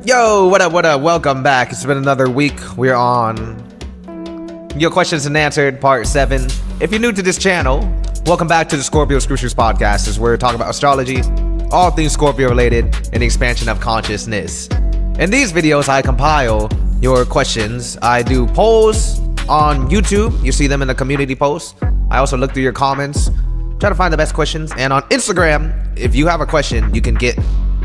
Yo, what up, welcome back. It's been another week. We're on Your Questions and Answered, part 7. If you're new to this channel, welcome back to the Scorpio Scriptures podcast, as we're talking about astrology, all things Scorpio related, and the expansion of consciousness. In these videos, I compile your questions. I do polls on YouTube. You see them in the community posts. I also look through your comments, try to find the best questions. And on Instagram, if you have a question, you can get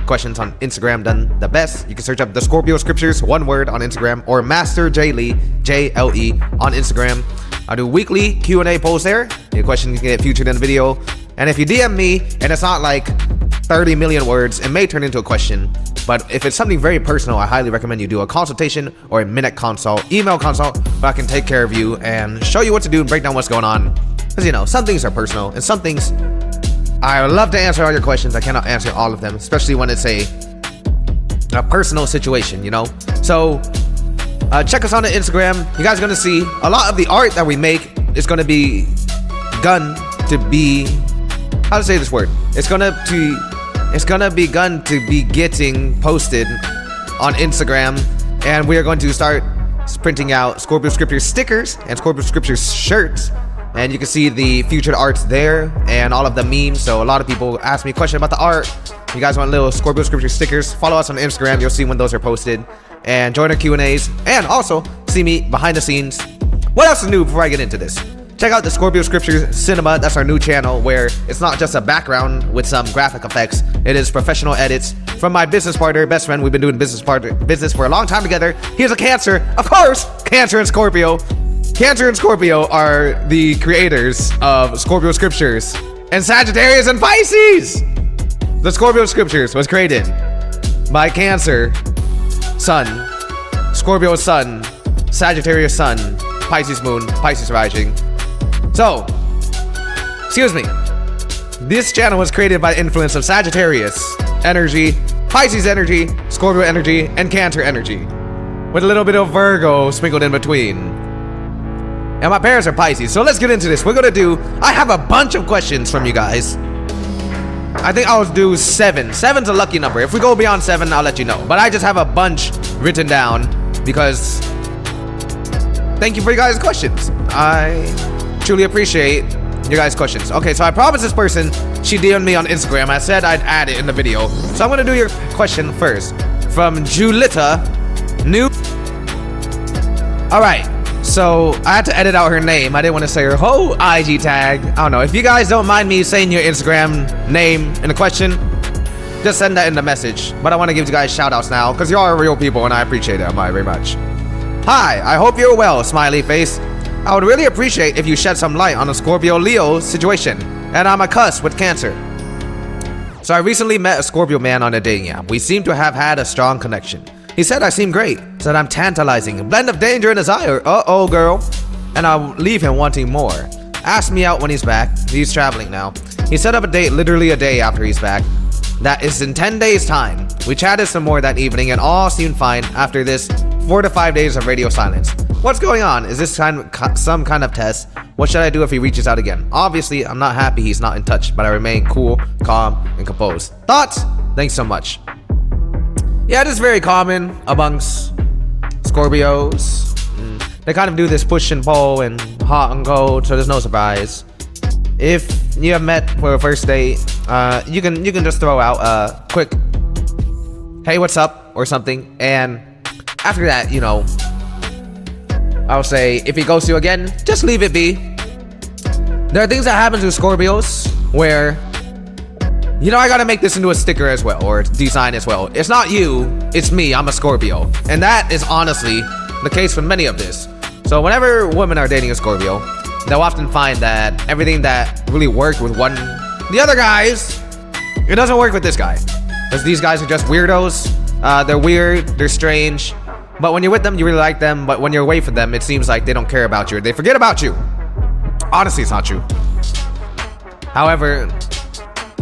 questions on Instagram done the best. You can search up the Scorpio Scriptures, one word, on Instagram, or Master J Lee, J-L-E, on Instagram. I do weekly Q&A posts there. Your question can get featured in the video. And if you DM me and it's not like 30 million words, it may turn into a question. But if it's something very personal, I highly recommend you do a consultation or a minute consult, email consult, where I can take care of you and show you what to do and break down what's going on. Because, you know, some things are personal and some things I would love to answer all your questions. I cannot answer all of them, especially when it's a personal situation, you know? So check us on the Instagram. You guys are going to see a lot of the art that we make is going to be begun to be, how to say this word? It's gonna begun to be getting posted on Instagram, and we are going to start printing out Scorpio Scriptures stickers and Scorpio Scriptures shirts. And you can see the featured arts there and all of the memes. So a lot of people ask me a question about the art. If you guys want little Scorpio Scripture stickers, follow us on Instagram. You'll see when those are posted. And join our Q&As. And also see me behind the scenes. What else is new before I get into this? Check out the Scorpio Scriptures Cinema. That's our new channel where it's not just a background with some graphic effects. It is professional edits from my business partner, best friend. We've been doing business for a long time together. Here's a Cancer. Of course, Cancer and Scorpio. Cancer and Scorpio are the creators of Scorpio Scriptures, and Sagittarius and Pisces. The Scorpio Scriptures was created by Cancer, Sun, Scorpio Sun, Sagittarius Sun, Pisces Moon, Pisces Rising. So, excuse me, this channel was created by the influence of Sagittarius energy, Pisces energy, Scorpio energy, and Cancer energy, with a little bit of Virgo sprinkled in between. And my parents are Pisces, so let's get into this. I have a bunch of questions from you guys. I think I'll do 7. 7's a lucky number. If we go beyond 7, I'll let you know. But I just have a bunch written down because thank you for you guys' questions. I truly appreciate you guys' questions. Okay, so I promised this person, she DM'd me on Instagram. I said I'd add it in the video. So I'm gonna do your question first. From Julita New. All right. So I had to edit out her name. I didn't want to say her whole IG tag. I don't know. If you guys don't mind me saying your Instagram name in the question, just send that in the message. But I want to give you guys shout outs now because you are real people and I appreciate it very much. Hi, I hope you're well, smiley face. I would really appreciate if you shed some light on the Scorpio-Leo situation. And I'm a cuss with Cancer. So I recently met a Scorpio man on a dating app. We seem to have had a strong connection. He said I seem great, said I'm tantalizing, a blend of danger and desire, uh-oh girl, and I'll leave him wanting more. Asked me out when he's back, he's traveling now. He set up a date literally a day after he's back. That is in 10 days time. We chatted some more that evening and all seemed fine after this 4 to 5 days of radio silence. What's going on? Is this some kind of test? What should I do if he reaches out again? Obviously, I'm not happy he's not in touch, but I remain cool, calm, and composed. Thoughts? Thanks so much. Yeah, it is very common amongst Scorpios. They kind of do this push and pull and hot and cold, so there's no surprise. If you have met for a first date, you can just throw out a quick, hey, what's up, or something. And after that, you know, I'll say, if he ghosts you again, just leave it be. There are things that happen to Scorpios where, you know, I gotta make this into a sticker as well, or design as well. It's not you, it's me, I'm a Scorpio. And that is honestly the case for many of this. So whenever women are dating a Scorpio, they'll often find that everything that really worked with the other guys, it doesn't work with this guy. Because these guys are just weirdos. They're weird, they're strange. But when you're with them, you really like them. But when you're away from them, it seems like they don't care about you, or they forget about you. Honestly, it's not true. However,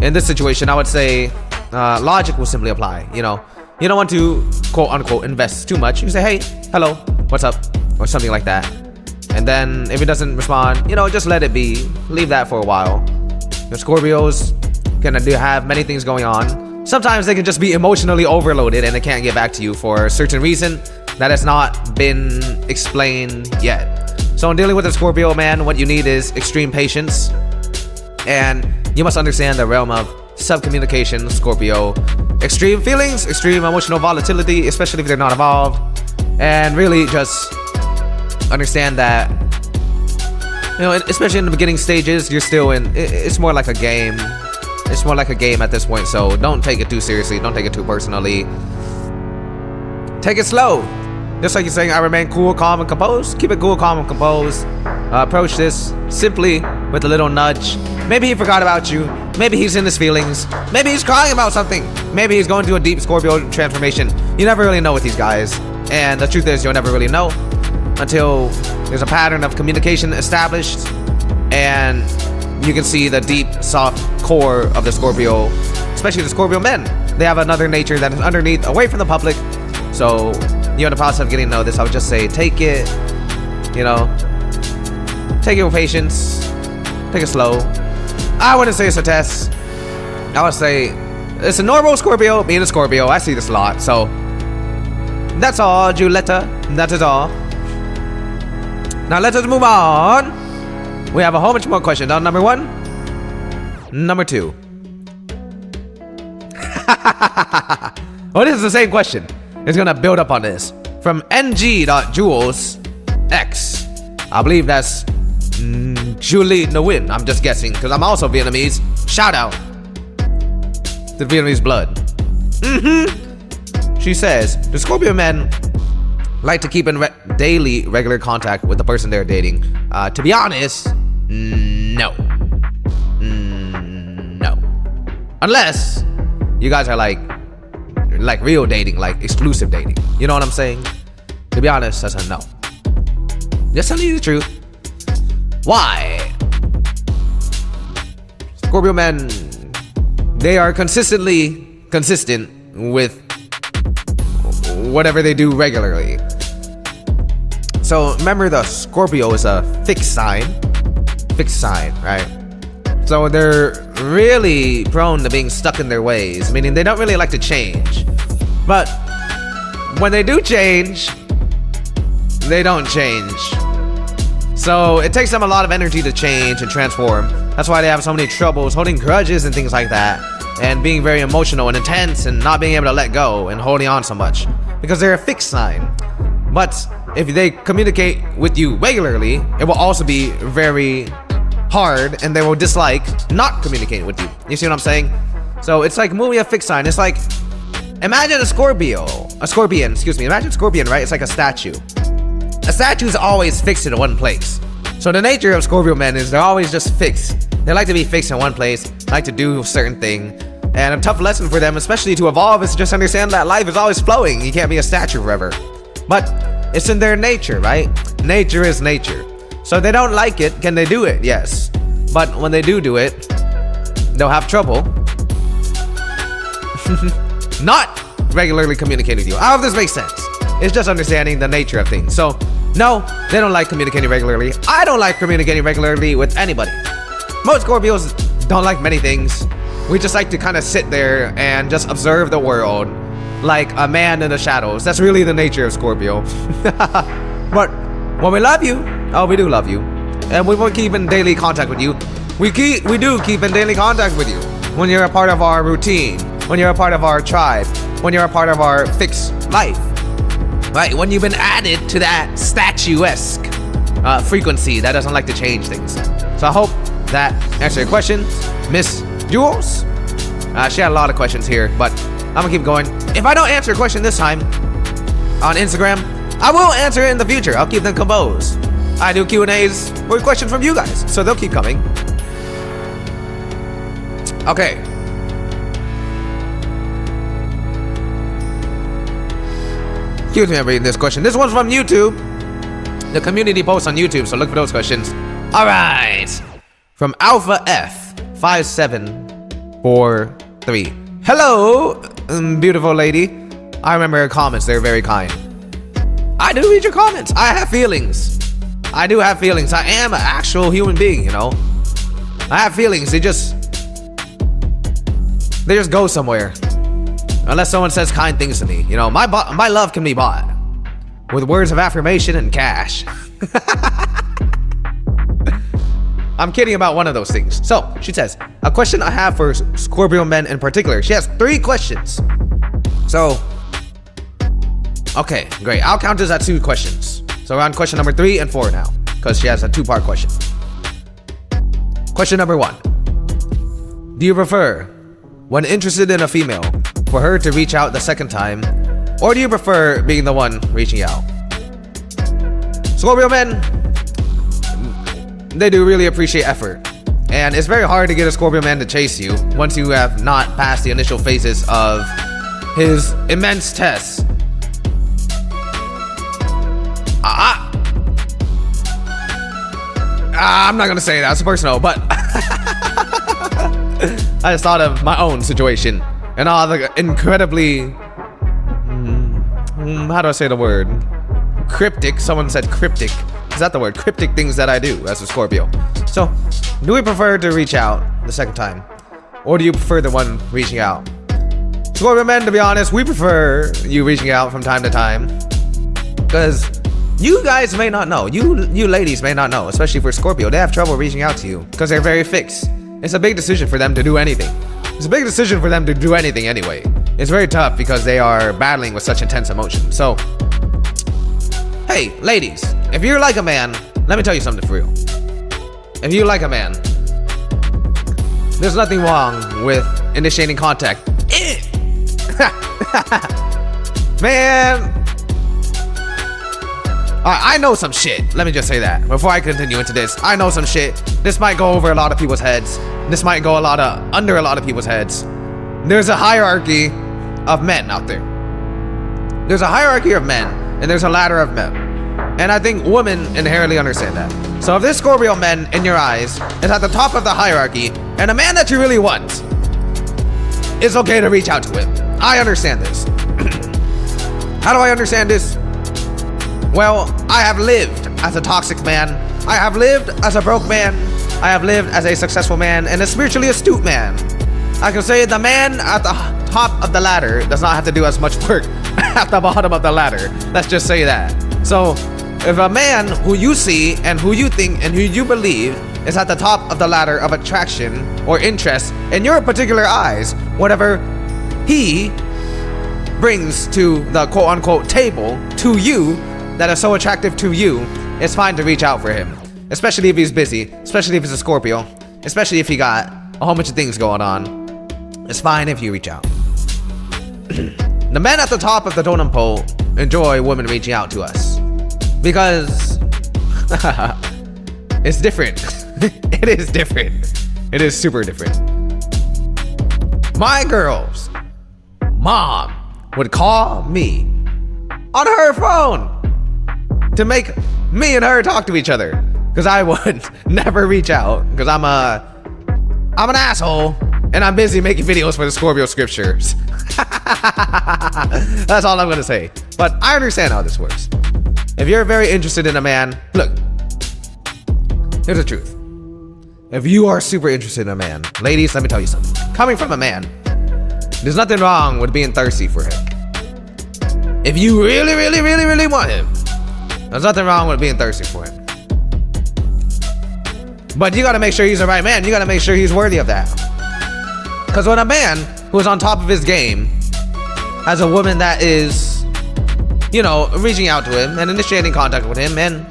in this situation, I would say logic will simply apply. You know, you don't want to quote unquote invest too much. You say, hey, hello, what's up, or something like that. And then if it doesn't respond, you know, just let it be. Leave that for a while. The Scorpios can have many things going on. sometimes they can just be emotionally overloaded and they can't get back to you for a certain reason that has not been explained yet. So in dealing with a Scorpio, man, what you need is extreme patience, and you must understand the realm of subcommunication, Scorpio. Extreme feelings, extreme emotional volatility, especially if they're not evolved, and really just understand that, you know, especially in the beginning stages, you're still in, it's more like a game. It's more like a game at this point, so don't take it too seriously. Don't take it too personally. Take it slow. Just like you're saying, I remain cool, calm, and composed. Keep it cool, calm, and composed. Approach this simply with a little nudge. Maybe he forgot about you. Maybe he's in his feelings. Maybe he's crying about something. Maybe he's going through a deep Scorpio transformation. You never really know with these guys. And the truth is, you'll never really know until there's a pattern of communication established and you can see the deep, soft core of the Scorpio, especially the Scorpio men. They have another nature that is underneath, away from the public. So you're in the process of getting to know this. I would just say, take it, you know, take it with patience, take it slow. I wouldn't say it's a test. I would say it's a normal Scorpio being a Scorpio. I see this a lot. So that's all, Julieta. That is all. Now let us move on. We have a whole bunch more questions on number 1, number 2. Well, this is the same question. It's gonna build up on this. From ng.julesx. I believe that's Julie Nguyen. I'm just guessing because I'm also Vietnamese. Shout out to Vietnamese blood. She says, the Scorpio men like to keep in daily regular contact with the person they're dating. To be honest, no. No. Unless you guys are like real dating, like exclusive dating. You know what I'm saying? To be honest, that's a no. Just telling you the truth. Why? Scorpio men, they are consistently consistent with whatever they do regularly. So remember, the Scorpio is a fixed sign, right? So they're really prone to being stuck in their ways, meaning they don't really like to change. But when they do change, they don't change. So it takes them a lot of energy to change and transform. That's why they have so many troubles holding grudges and things like that, and being very emotional and intense and not being able to let go and holding on so much, because they're a fixed sign. But if they communicate with you regularly, it will also be very hard, and they will dislike not communicating with you. You see what I'm saying? So it's like moving a fixed sign. It's like, imagine a scorpion, imagine scorpion, right? It's like a statue. A statue is always fixed in one place. So the nature of Scorpio men is they're always just fixed. They like to be fixed in one place, like to do a certain thing. And a tough lesson for them, especially to evolve, is to just understand that life is always flowing. You can't be a statue forever. But it's in their nature, right? Nature is nature. So if they don't like it, can they do it? Yes. But when they do it, they'll have trouble not regularly communicating with you. I hope this makes sense. It's just understanding the nature of things. So no, they don't like communicating regularly. I don't like communicating regularly with anybody. Most Scorpios don't like many things. We just like to kind of sit there and just observe the world like a man in the shadows. That's really the nature of Scorpio. But when we love you, oh, we do love you, and we will keep in daily contact with you. We do keep in daily contact with you when you're a part of our routine, when you're a part of our tribe, when you're a part of our fixed life, right? When you've been added to that statuesque frequency that doesn't like to change things. So I hope that answered your question, Miss Jules. She had a lot of questions here, but I'm gonna keep going. If I don't answer a question this time on Instagram, I will answer it in the future. I'll keep them composed. I do Q&As with questions from you guys, so they'll keep coming. Okay. Excuse me, I'm reading this question. This one's from YouTube. The community posts on YouTube, so look for those questions. All right. From Alpha F 5743. Hello, beautiful lady. I remember her comments. They're very kind. I do read your comments. I have feelings. I do have feelings. I am an actual human being, you know. I have feelings. They just go somewhere. unless someone says kind things to me. You know, my love can be bought with words of affirmation and cash. I'm kidding about one of those things. So she says, a question I have for Scorpio men in particular. She has 3 questions. So, okay, great. I'll count this at 2 questions. So we're on question number 3 and 4 now, because she has a 2-part question. Question number 1. Do you prefer, when interested in a female, for her to reach out the second time, or do you prefer being the one reaching out? Scorpio men, they do really appreciate effort. And it's very hard to get a Scorpio man to chase you once you have not passed the initial phases of his immense tests. I'm not gonna say that, it's personal, but I just thought of my own situation and all the incredibly, how do I say the word? Cryptic, someone said cryptic. Is that the word? Cryptic things that I do as a Scorpio. So, do we prefer to reach out the second time? Or do you prefer the one reaching out? Scorpio men, to be honest, we prefer you reaching out from time to time. Because you guys may not know, you ladies may not know, especially for Scorpio, they have trouble reaching out to you because they're very fixed. It's a big decision for them to do anything. It's a big decision for them to do anything anyway. It's very tough because they are battling with such intense emotion. So, hey, ladies, if you're like a man, let me tell you something for real. If you like a man, there's nothing wrong with initiating contact. Man, I know some shit. Let me just say that before I continue into this. I know some shit. This might go over a lot of people's heads. This might go under a lot of people's heads. There's a hierarchy of men out there. There's a hierarchy of men, and there's a ladder of men. And I think women inherently understand that. So if this Scorpio man in your eyes is at the top of the hierarchy, and a man that you really want, it's okay to reach out to him. I understand this. How do I understand this? Well, I have lived as a toxic man. I have lived as a broke man. I have lived as a successful man and a spiritually astute man. I can say the man at the top of the ladder does not have to do as much work at the bottom of the ladder. Let's just say that. So, if a man who you see and who you think and who you believe is at the top of the ladder of attraction or interest in your particular eyes, whatever he brings to the quote-unquote table to you that is so attractive to you, it's fine to reach out for him. Especially if he's busy, especially if he's a Scorpio, especially if he got a whole bunch of things going on. It's fine if you reach out. The men at the top of the totem pole enjoy women reaching out to us because it's different. It is different. It is super different. My girl's mom would call me on her phone to make me and her talk to each other because I would never reach out because I'm an asshole and I'm busy making videos for the Scorpio scriptures. That's all I'm gonna say. But I understand how this works. If you're very interested in a man, look, here's the truth. If you are super interested in a man, ladies, let me tell you something. Coming from a man, there's nothing wrong with being thirsty for him. If you really, really, really, really want him, there's nothing wrong with being thirsty for him. But you gotta make sure he's the right man. You gotta make sure he's worthy of that. Because when a man who is on top of his game has a woman that is, you know, reaching out to him and initiating contact with him and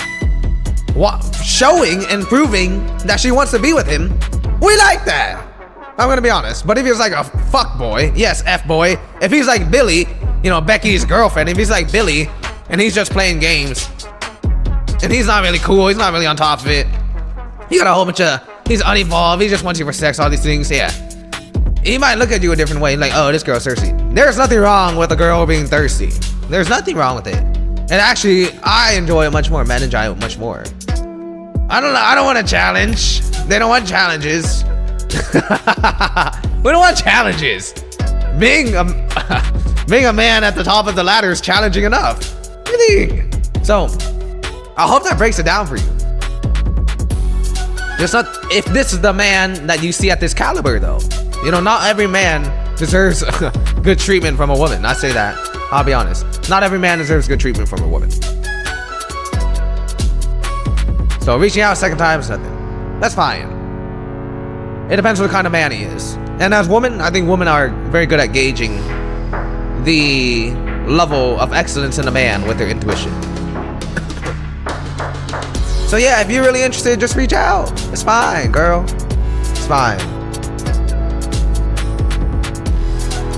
showing and proving that she wants to be with him, we like that. I'm gonna be honest. But if he's like a fuck boy, yes, F boy. If he's like Billy, you know, Becky's girlfriend, if he's like Billy and he's just playing games and he's not really cool, he's not really on top of it, he got a whole bunch of, he's unevolved, he just wants you for sex, all these things, yeah. He might look at you a different way, like, oh, this girl's thirsty. There's nothing wrong with a girl being thirsty. There's nothing wrong with it. And actually, I enjoy it much more. Men enjoy it much more. I don't want a challenge. They don't want challenges. We don't want challenges. Being a man at the top of the ladder is challenging enough. Really? So, I hope that breaks it down for you. If this is the man that you see at this caliber, though. You know, not every man deserves good treatment from a woman. I say that. I'll be honest. Not every man deserves good treatment from a woman. So reaching out a second time is nothing. That's fine. It depends what kind of man he is. And as women, I think women are very good at gauging the level of excellence in a man with their intuition. So yeah, if you're really interested, just reach out. It's fine, girl. It's fine.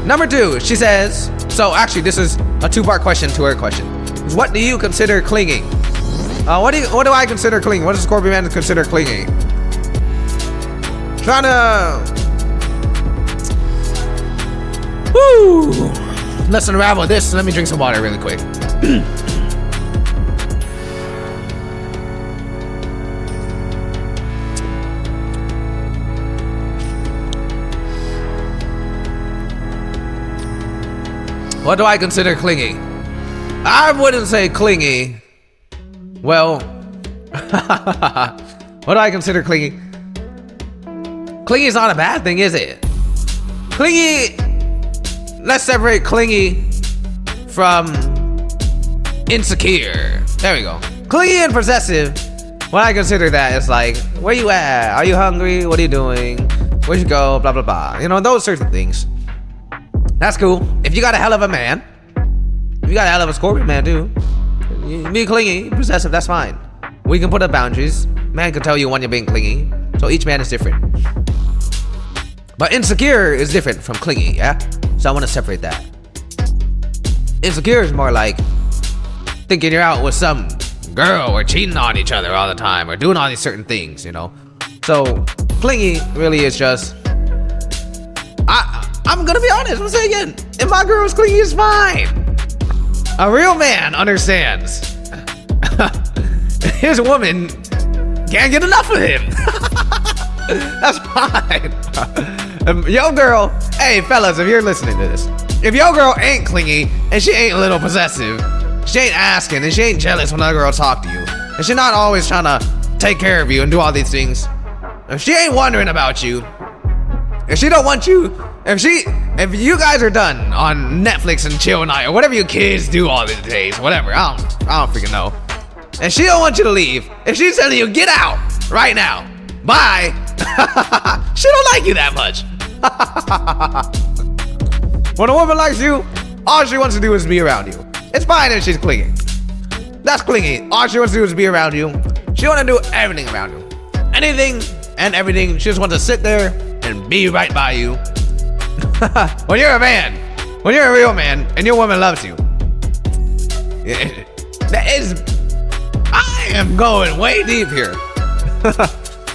Number 2, she says, so actually this is a 2-part question to her question. What do you consider clinging? What do I consider clinging? What does a Scorpio man consider clinging? Trying to... Woo! Let's unravel this. Let me drink some water really quick. What do I consider clingy? I wouldn't say clingy. Well, what do I consider clingy? Clingy is not a bad thing, is it? Clingy, let's separate clingy from insecure. There we go. Clingy and possessive, when I consider that, it's like, where you at? Are you hungry? What are you doing? Where'd you go? Blah, blah, blah. You know, those sorts of things. That's cool. If you got a hell of a man, if you got a hell of a Scorpio man too, you be clingy, possessive, that's fine. We can put up boundaries. Man can tell you when you're being clingy. So each man is different. But insecure is different from clingy, yeah? So I want to separate that. Insecure is more like thinking you're out with some girl or cheating on each other all the time or doing all these certain things, you know? So clingy really is just, I'm gonna be honest, I'm gonna say again, if my girl's clingy, it's fine. A real man understands his woman can't get enough of him. That's fine. Yo girl, hey fellas, if you're listening to this, if your girl ain't clingy and she ain't a little possessive, she ain't asking and she ain't jealous when other girls talk to you, and she not always trying to take care of you and do all these things, if she ain't wondering about you, if she don't want you, if you guys are done on Netflix and chill night or whatever you kids do all these days, whatever, I don't freaking know, and she don't want you to leave, if she's telling you get out right now, bye, she don't like you that much. When a woman likes you, all she wants to do is be around you. It's fine if she's clingy. That's clingy. All she wants to do is be around you. She want to do everything around you. Anything and everything. She just wants to sit there and be right by you. When you're a man, when you're a real man and your woman loves you, I am going way deep here.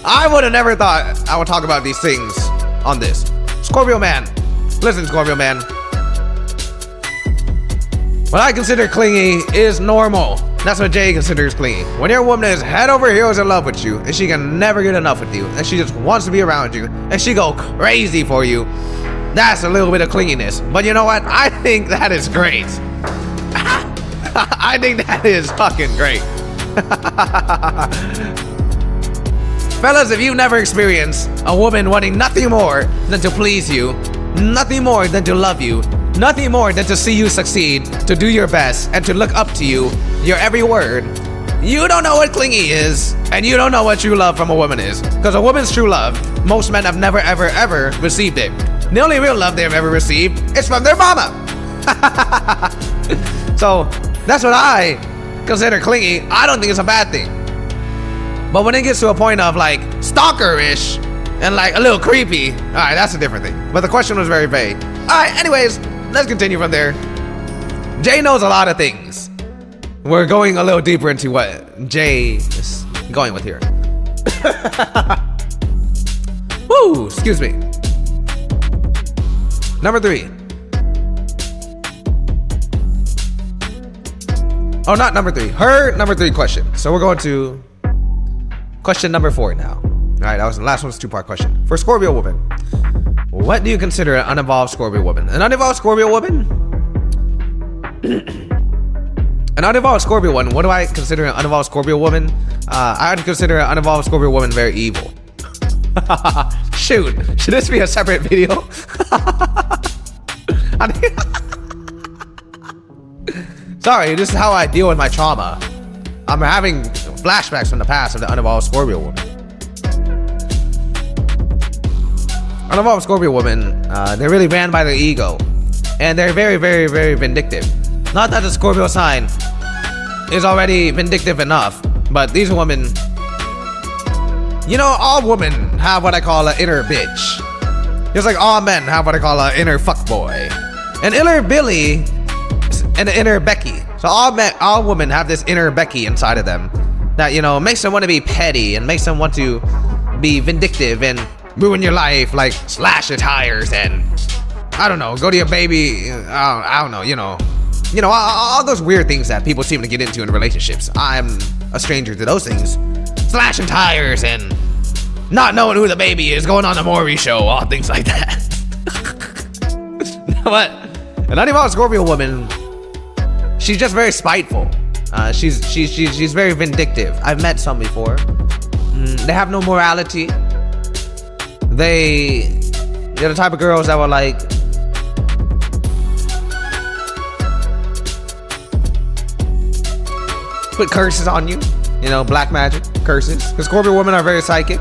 I would have never thought I would talk about these things on this. Scorpio man, listen Scorpio man. What I consider clingy is normal. That's what Jay considers clingy. When your woman is head over heels in love with you and she can never get enough with you and she just wants to be around you and she go crazy for you, that's a little bit of clinginess. But you know what? I think that is great. I think that is fucking great. Fellas, if you've never experienced a woman wanting nothing more than to please you, nothing more than to love you, nothing more than to see you succeed, to do your best, and to look up to you, your every word, you don't know what clingy is, and you don't know what true love from a woman is. Because a woman's true love, most men have never, ever, ever received it. The only real love they've ever received is from their mama. So, that's what I consider clingy. I don't think it's a bad thing. But when it gets to a point of like stalker-ish and like a little creepy, all right, that's a different thing. But the question was very vague. All right, anyways, let's continue from there. Jay knows a lot of things. We're going a little deeper into what Jay is going with here. Woo, excuse me. Number 3. Oh, not number 3. Her number 3 question. So we're going to question number 4 now. All right, that was the last one's 2-part question. For Scorpio woman, what do you consider an unevolved Scorpio woman? An unevolved Scorpio woman? An unevolved Scorpio woman. What do I consider an unevolved Scorpio woman? I would consider an unevolved Scorpio woman very evil. Shoot, should this be a separate video? Sorry, this is how I deal with my trauma. I'm having flashbacks from the past of the Unevolved Scorpio woman. Unevolved Scorpio women, they're really ran by their ego. And they're very, very, very vindictive. Not that the Scorpio sign is already vindictive enough, but these women, you know, all women have what I call an inner bitch. Just like all men have what I call an inner fuckboy. An inner Billy and an inner Becky. So all women have this inner Becky inside of them that, you know, makes them want to be petty and makes them want to be vindictive and ruin your life, like slash your tires and, I don't know, go to your baby, I don't know, you know, all those weird things that people seem to get into in relationships. I'm a stranger to those things. Slashing tires and not knowing who the baby is, going on the Maury show, all things like that. But an Unevolved Scorpio woman, she's just very spiteful. She's very vindictive. I've met some before. They have no morality. They're the type of girls that were like, put curses on you, you know, black magic curses. Because Scorpio women are very psychic,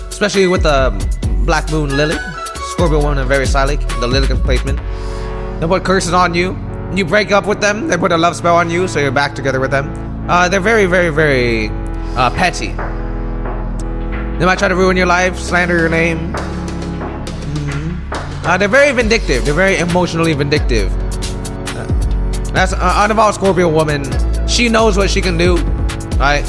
especially with the black moon Lilith. Scorpio women are very psychic, the Lilith placement. They put curses on you. You break up with them, they put a love spell on you, so you're back together with them. They're very, very, very petty. They might try to ruin your life, slander your name. They're very vindictive. They're very emotionally vindictive. That's an Unevolved Scorpio woman. She knows what she can do, right?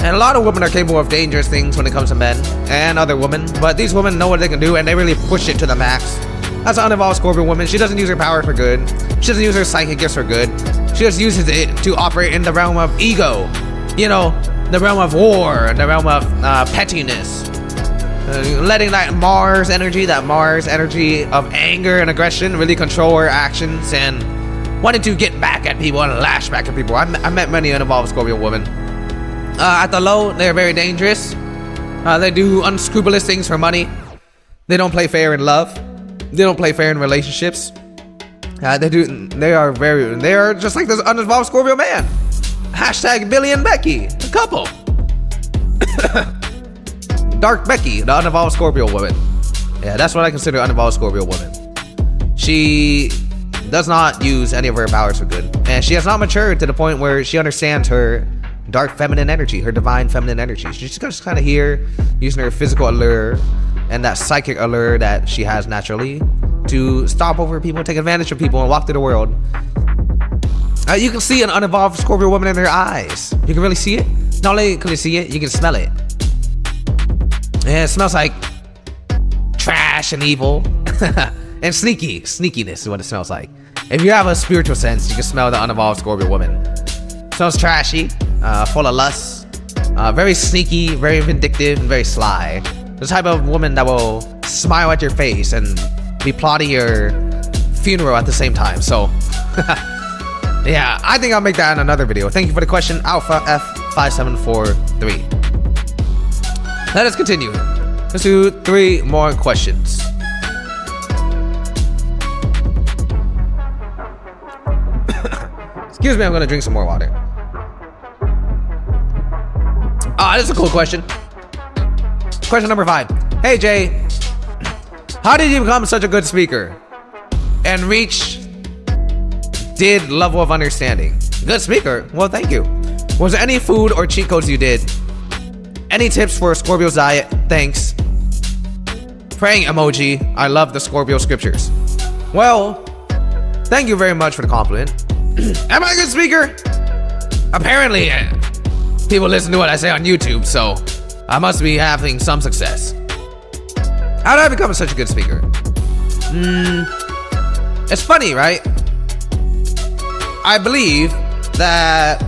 And a lot of women are capable of dangerous things when it comes to men and other women, but these women know what they can do and they really push it to the max. That's an Unevolved Scorpio woman. She doesn't use her power for good. She doesn't use her psychic gifts for good. She just uses it to operate in the realm of ego. You know, the realm of war, the realm of pettiness. Letting that Mars energy of anger and aggression really control her actions and wanting to get back at people and lash back at people. I met many Unevolved Scorpio women. At the low, they're very dangerous. They do unscrupulous things for money. They don't play fair in love. They don't play fair in relationships. They are just like this Unevolved Scorpio man. Hashtag Billy and Becky, a couple. Dark Becky, the Unevolved Scorpio woman. Yeah, that's what I consider Unevolved Scorpio woman. She does not use any of her powers for good. And she has not matured to the point where she understands her dark feminine energy, her divine feminine energy. She's just kind of here using her physical allure and that psychic allure that she has naturally to stomp over people, take advantage of people, and walk through the world. You can see an Unevolved Scorpio woman in her eyes. You can really see it. Not only can you see it, you can smell it. And it smells like trash and evil. And sneakiness is what it smells like. If you have a spiritual sense, you can smell the Unevolved Scorpio woman. It smells trashy, full of lust, very sneaky, very vindictive, and very sly. The type of woman that will smile at your face and be plotting your funeral at the same time. So, yeah, I think I'll make that in another video. Thank you for the question, Alpha F5743. Let us continue. Let's do 3 more questions. Excuse me, I'm gonna drink some more water. This is a cool question. Question number 5. Hey Jay, how did you become such a good speaker and reach did level of understanding? Good speaker? Well, thank you. Was there any food or cheat codes you did? Any tips for Scorpio's diet? Thanks. Praying emoji. I love the Scorpio scriptures. Well, thank you very much for the compliment. Am I a good speaker? Apparently, people listen to what I say on YouTube, so I must be having some success. How did I become such a good speaker? It's funny, right? I believe that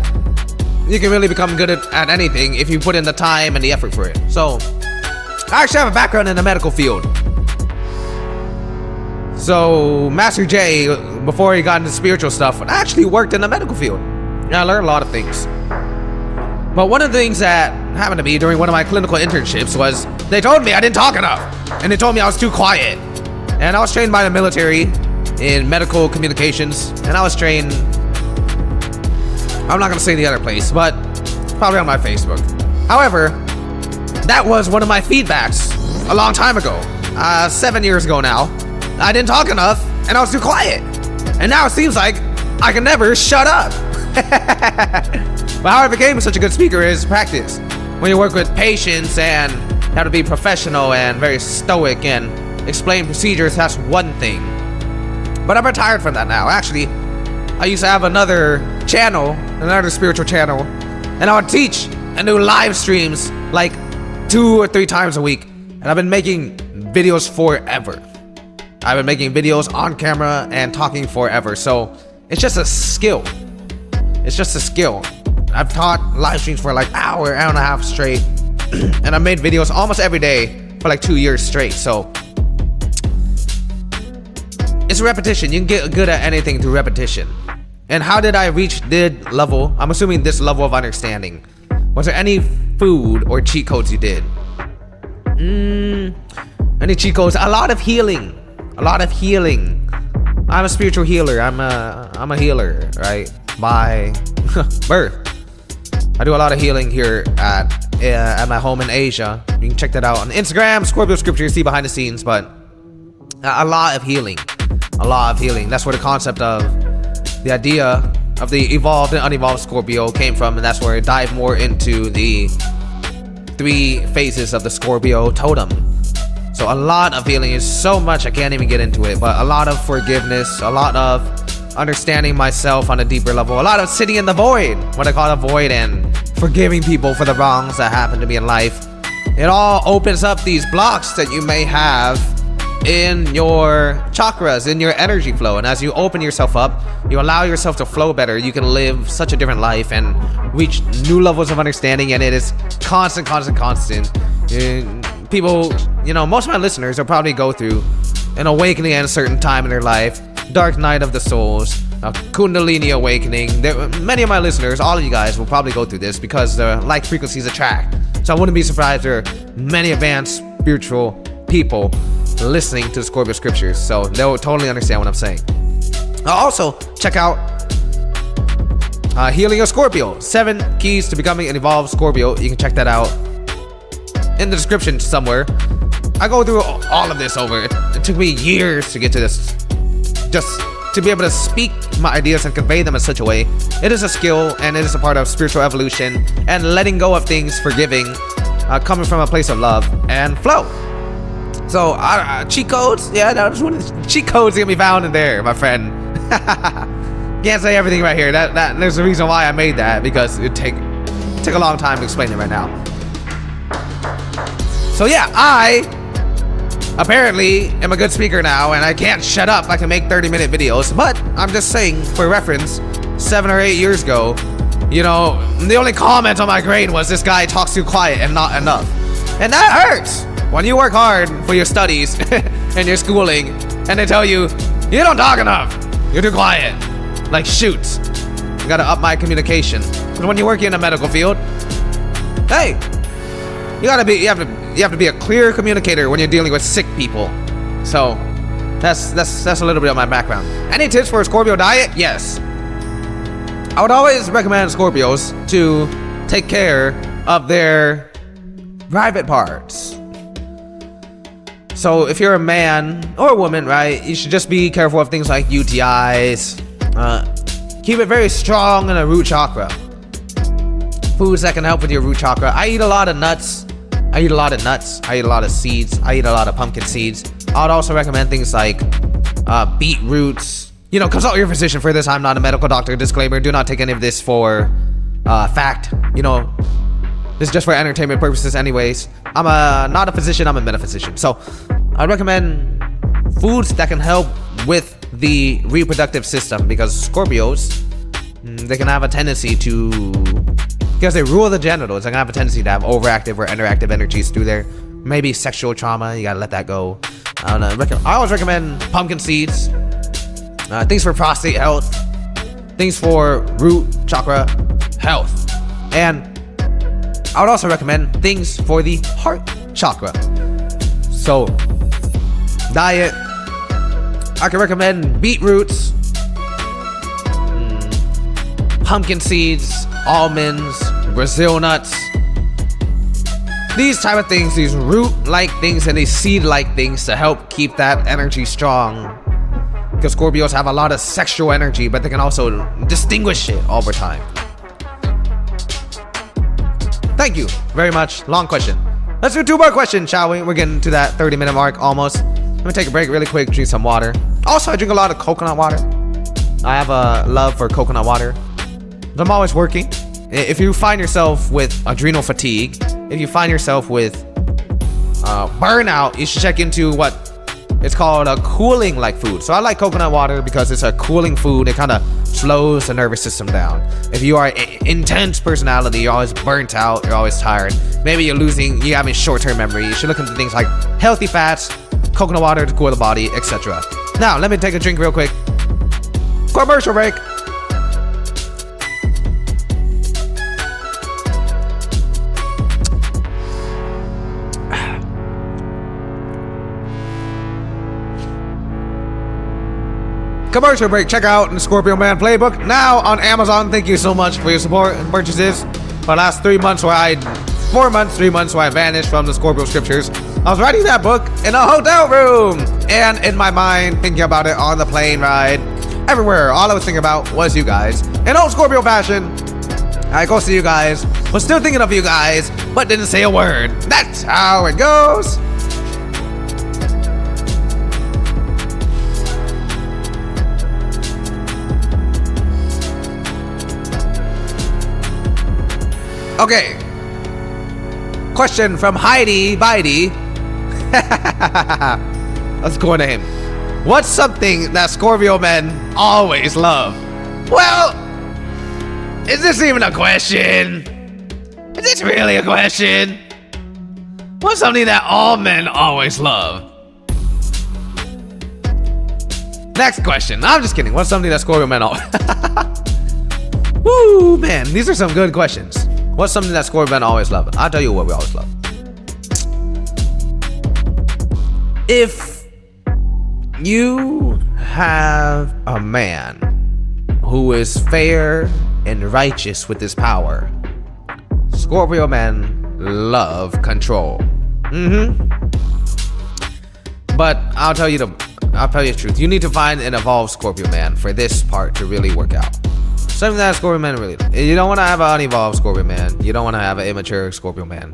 you can really become good at anything if you put in the time and the effort for it. So, I actually have a background in the medical field. So, Master J, before he got into spiritual stuff, actually worked in the medical field. And I learned a lot of things. But one of the things that happened to me during one of my clinical internships was they told me I didn't talk enough. And they told me I was too quiet. And I was trained by the military in medical communications, and I was trained, I'm not gonna say the other place, but probably on my Facebook. However, that was one of my feedbacks a long time ago, 7 years ago now. I didn't talk enough, and I was too quiet. And now it seems like I can never shut up. But how I became such a good speaker is practice. When you work with patients and have to be professional and very stoic and explain procedures, that's one thing. But I'm retired from that now. Actually, I used to have another channel, another spiritual channel, and I would teach and do live streams like 2 or 3 times a week. And I've been making videos forever. I've been making videos on camera and talking forever. So it's just a skill. It's just a skill. I've taught live streams for like hour and a half straight. And I made videos almost every day for like 2 years straight. So it's repetition. You can get good at anything through repetition. And how did I reach this level? I'm assuming this level of understanding. Was there any food or cheat codes you did? Any cheat codes? A lot of healing. A lot of healing. I'm a spiritual healer. I'm a healer, right? By birth. I do a lot of healing here at my home in Asia. You can check that out on Instagram, Scorpio Scripture. You see behind the scenes, but a lot of healing. A lot of healing. That's where the concept of the idea of the evolved and unevolved Scorpio came from, and that's where it dived more into the 3 phases of the Scorpio totem. So a lot of healing is so much I can't even get into it, but a lot of forgiveness, a lot of understanding myself on a deeper level, a lot of sitting in the void, what I call the void, and forgiving people for the wrongs that happen to me in life. It all opens up these blocks that you may have in your chakras, in your energy flow. And as you open yourself up, you allow yourself to flow better. You can live such a different life and reach new levels of understanding, and it is constant. People, most of my listeners will probably go through an awakening at a certain time in their life, dark night of the souls, a kundalini awakening. Many of my listeners, all of you guys, will probably go through this because the like frequencies attract. So I wouldn't be surprised there are many advanced spiritual people listening to the Scorpio Scriptures, so they'll totally understand what I'm saying. Also, check out Healing a Scorpio, 7 Keys to Becoming an Evolved Scorpio. You can check that out in the description somewhere. I go through all of this over. It took me years to get to this. Just to be able to speak my ideas and convey them in such a way. It is a skill, and it is a part of spiritual evolution and letting go of things, forgiving, coming from a place of love and flow. So, cheat codes? Yeah, no, just one of the cheat codes can be found in there, my friend. Can't say everything right here. That there's a reason why I made that, because it take a long time to explain it right now. So yeah, I apparently am a good speaker now, and I can't shut up. I can make 30-minute videos, but I'm just saying, for reference, 7 or 8 years ago, the only comment on my grade was, this guy talks too quiet and not enough. And that hurts. When you work hard for your studies and your schooling, and they tell you, you don't talk enough, you're too quiet. Like, shoot, I gotta up my communication. But when you work in a medical field, hey, you have to be a clear communicator when you're dealing with sick people. So that's a little bit of my background. Any tips for a Scorpio diet? Yes. I would always recommend Scorpios to take care of their private parts. So if you're a man or a woman, right, you should just be careful of things like UTIs. Keep it very strong in the root chakra. Foods that can help with your root chakra. I eat a lot of nuts. I eat a lot of seeds. I eat a lot of pumpkin seeds. I would also recommend things like beetroots. Consult your physician for this. I'm not a medical doctor. Disclaimer, do not take any of this for fact. This is just for entertainment purposes anyways. I'm not a physician, I'm a metaphysician. So I recommend foods that can help with the reproductive system, because Scorpios, they can have a tendency to, because they rule the genitals, they can have a tendency to have overactive or underactive energies through there. Maybe sexual trauma, you gotta let that go. I don't know. I always recommend pumpkin seeds, things for prostate health, things for root chakra health, and I would also recommend things for the heart chakra. So, diet, I can recommend beetroots, pumpkin seeds, almonds, Brazil nuts. These type of things, these root-like things and these seed-like things to help keep that energy strong. Because Scorpios have a lot of sexual energy, but they can also distinguish it over time. Thank you very much. Long question. Let's do 2 more questions, shall we? We're getting to that 30-minute mark almost. Let me take a break really quick, drink some water. Also, I drink a lot of coconut water. I have a love for coconut water. I'm always working. If you find yourself with adrenal fatigue, if you find yourself with burnout, you should check into what it's called a cooling like food. So I like coconut water because it's a cooling food. It kind of slows the nervous system down. If you are an intense personality, you're always burnt out, you're always tired, maybe you're having short-term memory, you should look into things like healthy fats, coconut water to cool the body, etc. Now, let me take a drink real quick. Commercial break. Commercial break. Check out the Scorpio Man Playbook now on Amazon. Thank you so much for your support and purchases. For the last 3 months where I vanished from the Scorpio scriptures, I was writing that book in a hotel room and in my mind, thinking about it on the plane ride, everywhere. All I was thinking about was you guys. In old Scorpio fashion, I go see you guys, was still thinking of you guys, but didn't say a word. That's how it goes. Okay. Question from Heidi Bidey. Let's go to him. What's something that Scorpio men always love? Well, is this even a question? Is this really a question? What's something that all men always love? Next question. I'm just kidding. What's something that Scorpio men always Woo, man. These are some good questions. What's something that Scorpio men always love? I'll tell you what we always love. If you have a man who is fair and righteous with his power, Scorpio men love control. But I'll tell you the truth. You need to find an evolved Scorpio man for this part to really work out. Something that Scorpio man really, you don't want to have an unevolved Scorpio man. You don't want to have an immature Scorpio man.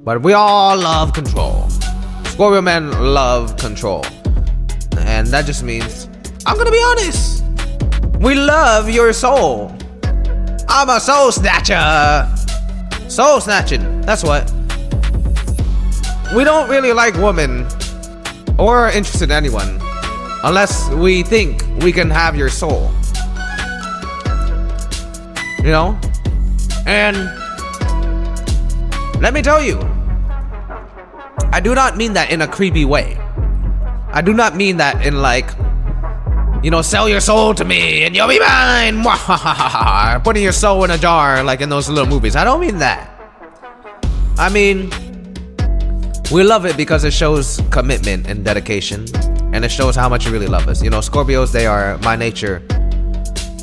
But we all love control. Scorpio men love control. And that just means, I'm gonna be honest, we love your soul. I'm a soul snatcher. Soul snatching, that's what. We don't really like women or are interested in anyone unless we think we can have your soul. You know? And let me tell you, I do not mean that in a creepy way. I do not mean that in like, you know, sell your soul to me and you'll be mine. Putting your soul in a jar like in those little movies. I don't mean that. I mean, we love it because it shows commitment and dedication. And it shows how much you really love us. You know, Scorpios, they are, by nature,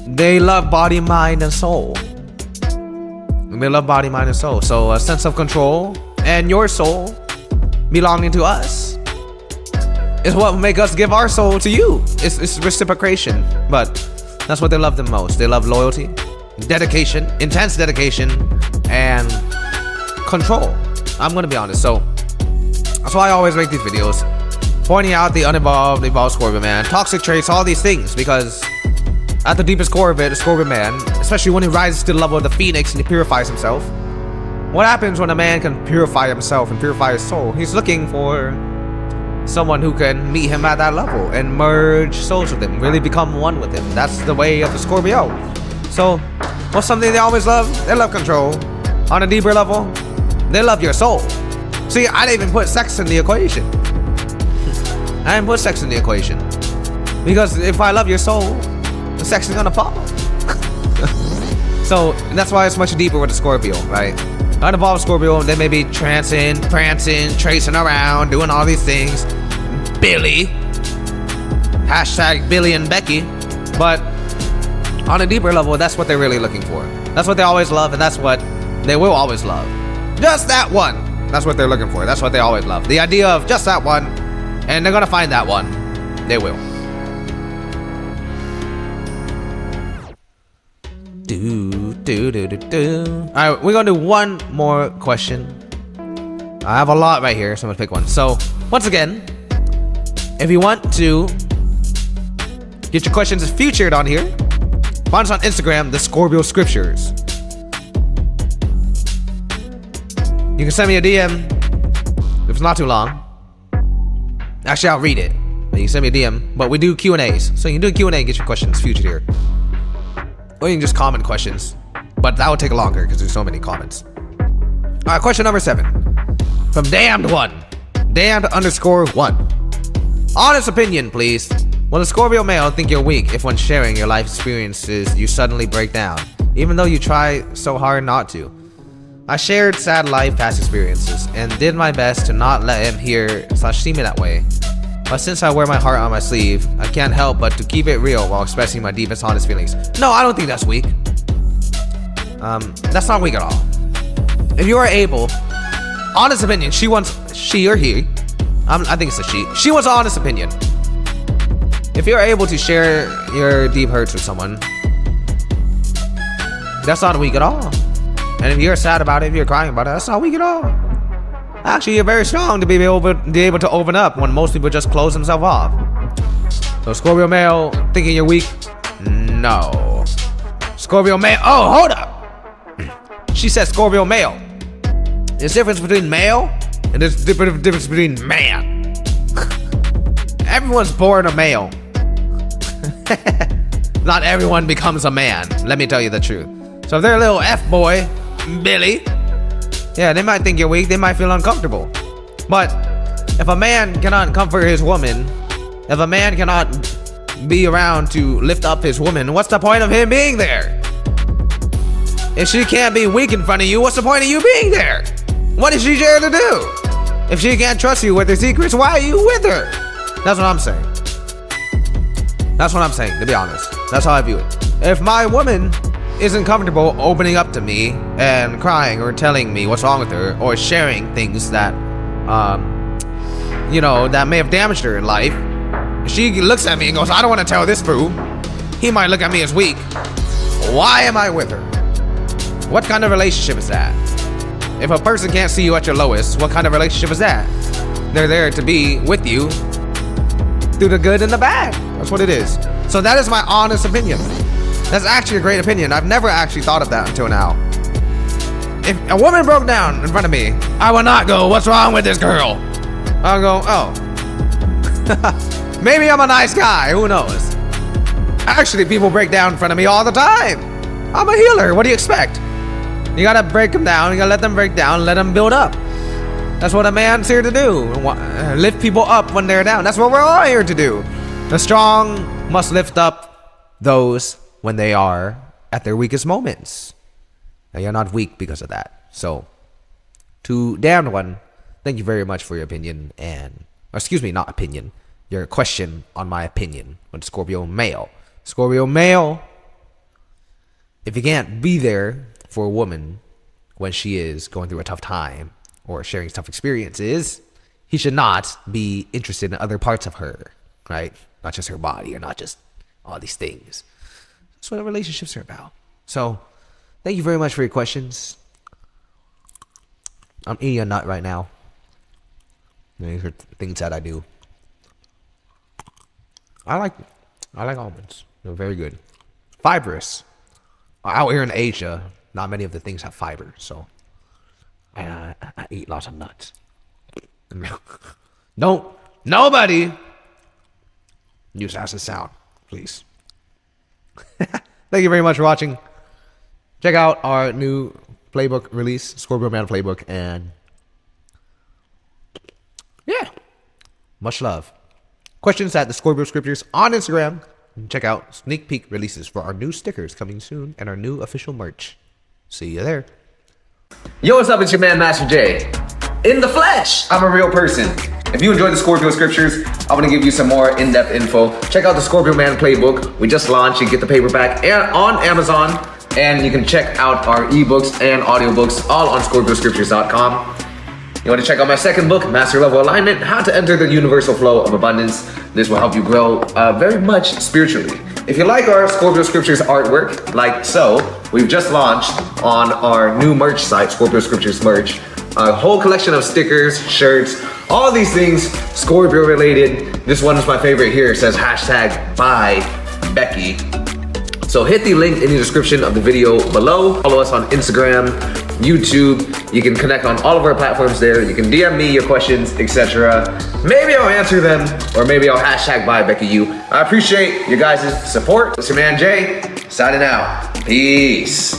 they love body, mind, and soul. They love body, mind, and soul. So a sense of control and your soul belonging to us is what will make us give our soul to you. It's reciprocation. But that's what they love the most. They love loyalty, dedication, intense dedication, and control. I'm gonna be honest. So that's why I always make these videos, pointing out the unevolved, evolved Scorpio man, toxic traits, all these things, because at the deepest core of it, a Scorpio man, especially when he rises to the level of the Phoenix and he purifies himself. What happens when a man can purify himself and purify his soul? He's looking for someone who can meet him at that level and merge souls with him, really become one with him. That's the way of the Scorpio. So, what's something they always love? They love control. On a deeper level, they love your soul. See, I didn't even put sex in the equation. I didn't put sex in the equation. Because if I love your soul, the sex is gonna fall. So that's why it's much deeper with the Scorpio, right? Unevolved Scorpio, they may be trancing, prancing, tracing around, doing all these things. Billy. Hashtag Billy and Becky. But on a deeper level, that's what they're really looking for. That's what they always love, and that's what they will always love. Just that one. That's what they're looking for. That's what they always love. The idea of just that one, and they're gonna find that one. They will. Alright, we're gonna do one more question. I have a lot right here, so I'm gonna pick one. So, once again, if you want to get your questions featured on here, find us on Instagram, the Scorpio Scriptures. You can send me a DM if it's not too long. Actually, I'll read it. You can send me a DM, but we do Q&As. So you can do a Q&A and get your questions featured here. Or you can just comment questions, but that would take longer because there's so many comments. Alright, question number 7. From Damned1. Damned_1. Honest opinion, please. Will a Scorpio male think you're weak if when sharing your life experiences, you suddenly break down, even though you try so hard not to? I shared sad life past experiences and did my best to not let him hear/see me that way. But since I wear my heart on my sleeve, I can't help but to keep it real while expressing my deepest honest feelings. No, I don't think that's weak. That's not weak at all. If you are able, honest opinion, she or he, I think it's a she. She wants an honest opinion. If you're able to share your deep hurts with someone, that's not weak at all. And if you're sad about it, if you're crying about it, that's not weak at all. Actually, you're very strong to be able to open up when most people just close themselves off. So Scorpio male thinking you're weak? No. Scorpio male, oh, hold up. She said Scorpio male. There's a difference between male and there's a difference between man. Everyone's born a male. Not everyone becomes a man. Let me tell you the truth. So if they're a little F-boy, Billy, yeah, they might think you're weak. They might feel uncomfortable. But if a man cannot comfort his woman, if a man cannot be around to lift up his woman, what's the point of him being there? If she can't be weak in front of you, what's the point of you being there? What is she there to do? If she can't trust you with her secrets, why are you with her? That's what I'm saying. That's what I'm saying, to be honest. That's how I view it. If my woman isn't comfortable opening up to me and crying or telling me what's wrong with her or sharing things that, that may have damaged her in life, she looks at me and goes, I don't want to tell this fool. He might look at me as weak. Why am I with her? What kind of relationship is that? If a person can't see you at your lowest, what kind of relationship is that? They're there to be with you through the good and the bad. That's what it is. So that is my honest opinion. That's actually a great opinion. I've never actually thought of that until now. If a woman broke down in front of me, I would not go, what's wrong with this girl? I'll go, oh. Maybe I'm a nice guy, who knows? Actually, people break down in front of me all the time. I'm a healer, what do you expect? You gotta break them down, you gotta let them break down, let them build up. That's what a man's here to do. Lift people up when they're down. That's what we're all here to do. The strong must lift up those when they are at their weakest moments. Now, you're not weak because of that. So, to Damned1, thank you very much for your opinion not opinion, your question on my opinion on Scorpio male. Scorpio male, if you can't be there for a woman when she is going through a tough time or sharing tough experiences, he should not be interested in other parts of her, right? Not just her body or not just all these things. That's what relationships are about. So, thank you very much for your questions. I'm eating a nut right now. These are things that I do. I like almonds. They're very good. Fibrous. Out here in Asia, not many of the things have fiber, so I eat lots of nuts. Nobody use acid sound, please. Thank you very much for watching. Check out our new playbook release, Scorpio Man Playbook, and yeah, much love. Questions at the Scorpio Scriptures on Instagram. Check out sneak peek releases for our new stickers coming soon and our new official merch. See you there. Yo, what's up? It's your man, Master J. In the flesh, I'm a real person. If you enjoyed the Scorpio scriptures, I'm gonna give you some more in-depth info. Check out the Scorpio Man Playbook. We just launched. You get the paperback and on Amazon. And you can check out our ebooks and audiobooks all on scorpioscriptures.com. You want to check out my second book, Master Level Alignment, How to Enter the Universal Flow of Abundance. This will help you grow very much spiritually. If you like our Scorpio Scriptures artwork, like so, we've just launched on our new merch site, Scorpio Scriptures merch, a whole collection of stickers, shirts, all these things Scorpio related. This one is my favorite here. It says #by_Becky. So hit the link in the description of the video below. Follow us on Instagram, YouTube. You can connect on all of our platforms there. You can DM me your questions, etc. Maybe I'll answer them, or maybe I'll #ByBeckyU. I appreciate you guys' support. It's your man Jay, signing out. Peace.